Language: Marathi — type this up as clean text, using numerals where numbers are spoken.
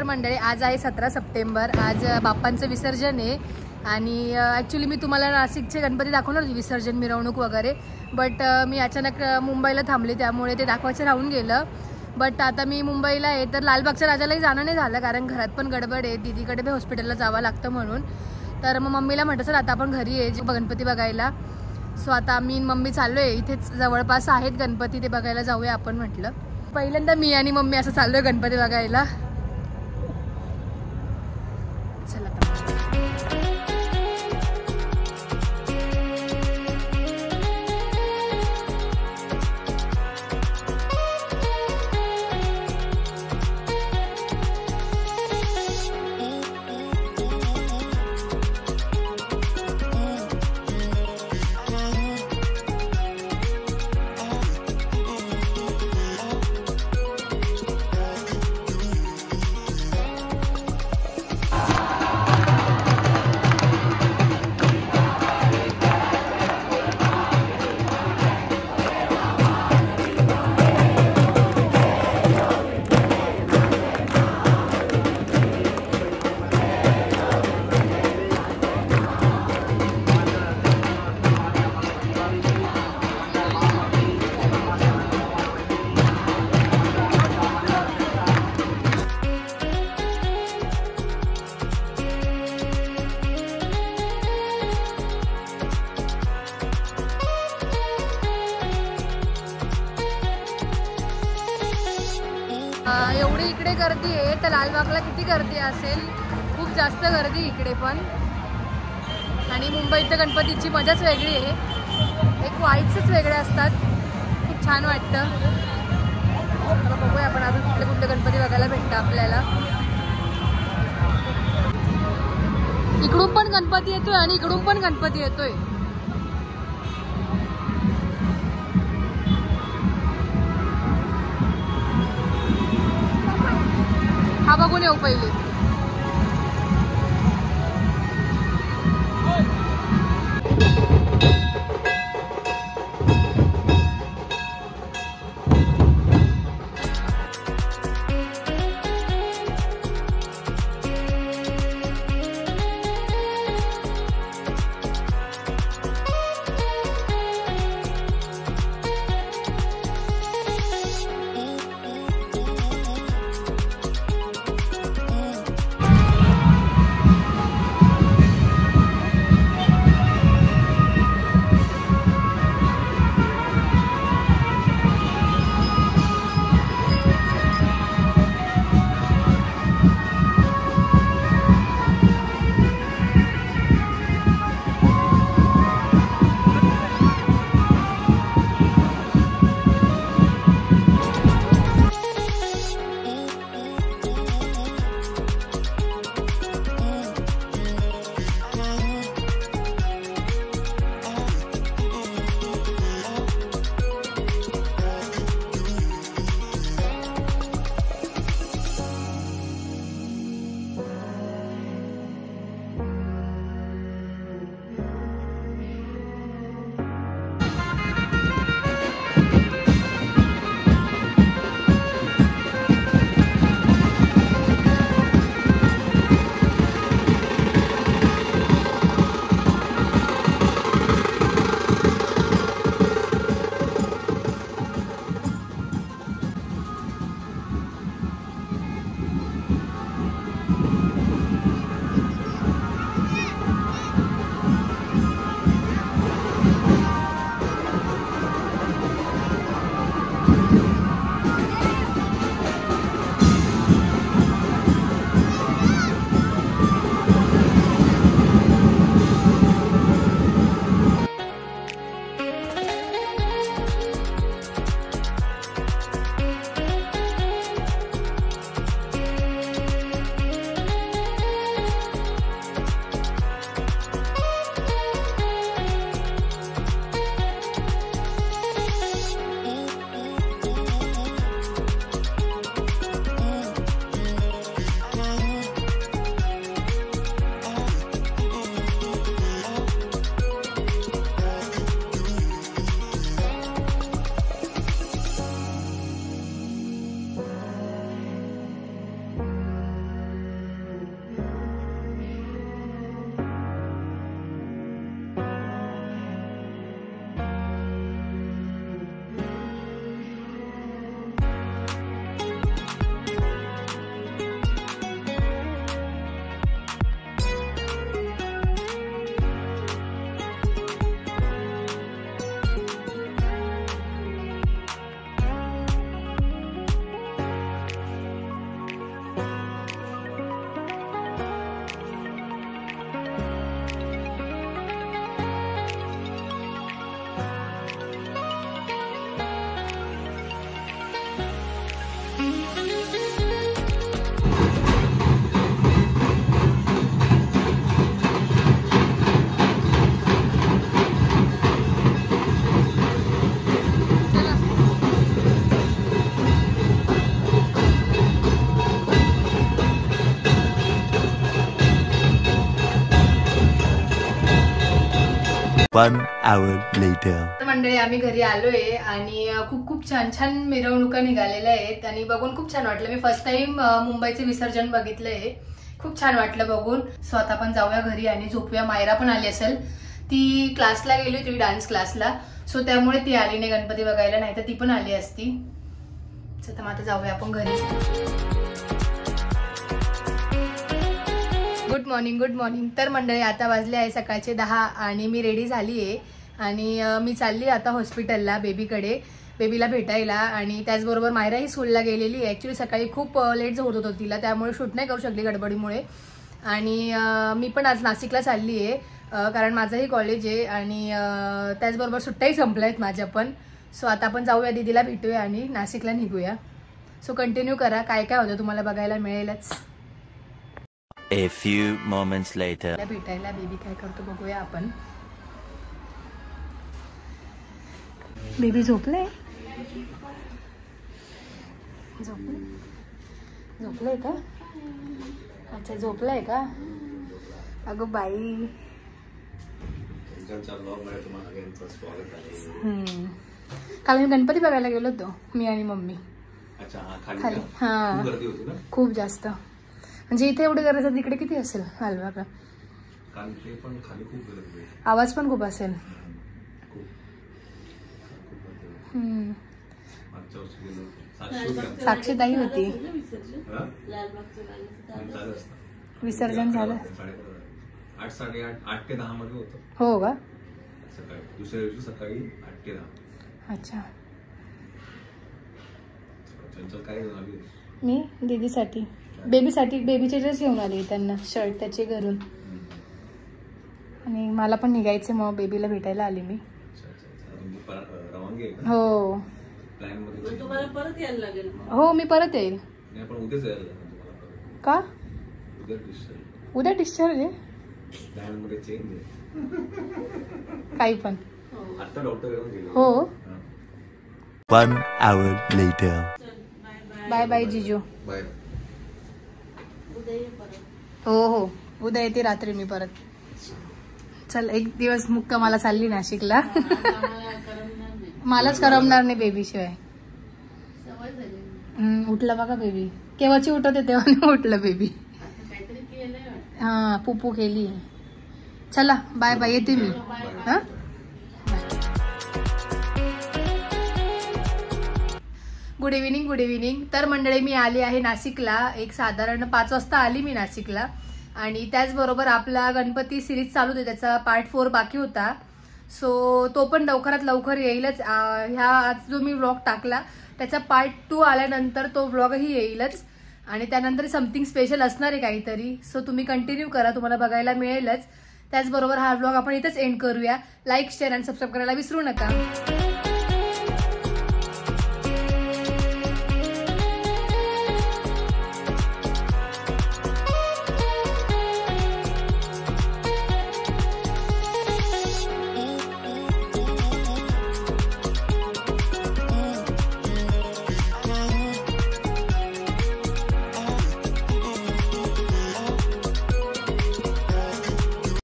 मंडळी, आज आहे 17 सप्टेंबर. आज बाप्पांचं विसर्जन आहे आणि ॲक्च्युली मी तुम्हाला नाशिकचे गणपती दाखवणार होते, विसर्जन मिरवणूक वगैरे, बट मी अचानक मुंबईला थांबले त्यामुळे ते दाखवायचं राहून गेलं. बट आता मी मुंबईला आहे तर लालबागच्या राजालाही जाणं नाही झालं, कारण घरात पण गडबड आहे, दीदीकडे बी हॉस्पिटलला जावं लागतं म्हणून. तर मग मम्मीला म्हटलं सर आता आपण घरी आहे गणपती बघायला. सो आता मी मम्मी चाललो आहे, इथेच जवळपास आहेत गणपती, ते बघायला जाऊया आपण म्हटलं. पहिल्यांदा मी आणि मम्मी असं चाललोय गणपती बघायला. चला एवढी इकडे गर्दी आहे तर लालबागला किती गर्दी असेल, खूप जास्त गर्दी इकडे पण. आणि मुंबईत गणपतीची मजाच वेगळी आहे, एक वाईब्सच वेगळे असतात, खूप छान वाटतं. आता बघूया आपण अजून कुठले कुठले गणपती बघायला भेटतं आपल्याला. इकडून पण गणपती येतोय आणि इकडून पण गणपती येतोय. हा बघून येऊ पहिले. 1 hour later. मंडळी आम्ही घरी आलोय आणि खूप छान छान मिरवणुका निघालेल्या आहेत आणि बघून खूप छान वाटलं. मी फर्स्ट टाइम मुंबईचे विसर्जन बघितलंय. खूप छान वाटलं बघून. सो आता आपण जाऊया घरी आणि झोपूया. मायरा पण आली असेल. ती क्लासला गेली होती, डान्स क्लासला. सो त्यामुळे ती आली नाही गणपती बघायला, नाही तर ती पण आली असती. तर मग आता जाऊया आपण घरी. Good morning. तर मंडळी आता वाजले आहे सकाळचे 10 आणि मी रेडी झाली आहे आणि मी चालली आता हॉस्पिटलला बेबीकडे, बेबीला भेटायला. आणि त्याचबरोबर मायराही स्कूलला गेलेली आहे. ॲक्च्युली सकाळी खूप लेट होत होतं तिला, त्यामुळे शूट नाही करू शकली गडबडीमुळे. आणि मी पण आज नाशिकला चालली आहे कारण माझंही कॉलेज आहे आणि त्याचबरोबर सुट्ट्याही संपल्या आहेत माझ्या पण. सो आता आपण जाऊया, दीदीला भेटूया आणि नाशिकला निघूया. सो कंटिन्यू करा, काय काय होतं तुम्हाला बघायला मिळेलच. A few moments later. भेटायला बेबी काय करतो बघूया आपण. बेबी झोपलंय का? अच्छा झोपलाय का? अगं बाई. काल मी गणपती बघायला गेलो होतो, मी आणि मम्मी. खाली. हा खूप जास्त, म्हणजे इथे एवढी गरज आहे, तिकडे किती असेल लालबागला? आवाज पण खूप असेल. साक्षीताई होती. विसर्जन झालं 8, 8:30, 8 ते 10 मध्ये होतं. हो का? सकाळी दुसऱ्या दिवशी सकाळी 8 ते 10. अच्छा. चंचल काय घेऊन आली? मी दीदीसाठी बेबीसाठी बेबीचे ड्रेस घेऊन आले, त्यांना शर्ट त्याचे घरून. आणि मला पण निघायचं, मग बेबीला भेटायला आली मी. हो. तुम्हाला परत यायला लागेल. हो मी परत येईल. का? उद्या डिस्चार्ज आहे. काही पण. हो. 1 hour later. बाय बाय जीजू. हो उद्या येते रात्री मी परत. चल एक दिवस मुक्कामाला चालली नाशिकला. मलाच करमणार नाही बेबी शिवाय. उठला बघा बेबी, केव्हाची उठवते तेव्हा नाही उठलं बेबी. हा पुपू केली. चला बाय बाय, येते मी. हा गुड इव्हिनिंग. तर मंडळी मी आली आहे नाशिकला. एक साधारण 5 वाजता आली मी नाशिकला. आणि त्याचबरोबर आपला गणपती सिरीज चालू होते, त्याचा पार्ट 4 बाकी होता. सो तो पण लवकरात लवकर येईलच. आज जो मी व्लॉग टाकला त्याचा पार्ट 2 आल्यानंतर तो व्लॉगही येईलच. आणि त्यानंतर समथिंग स्पेशल असणार आहे काहीतरी. सो तुम्ही कंटिन्यू करा, तुम्हाला बघायला मिळेलच. त्याचबरोबर हा व्लॉग आपण इथेच एंड करूया. लाईक, शेअर आणि सबस्क्राईब करायला विसरू नका.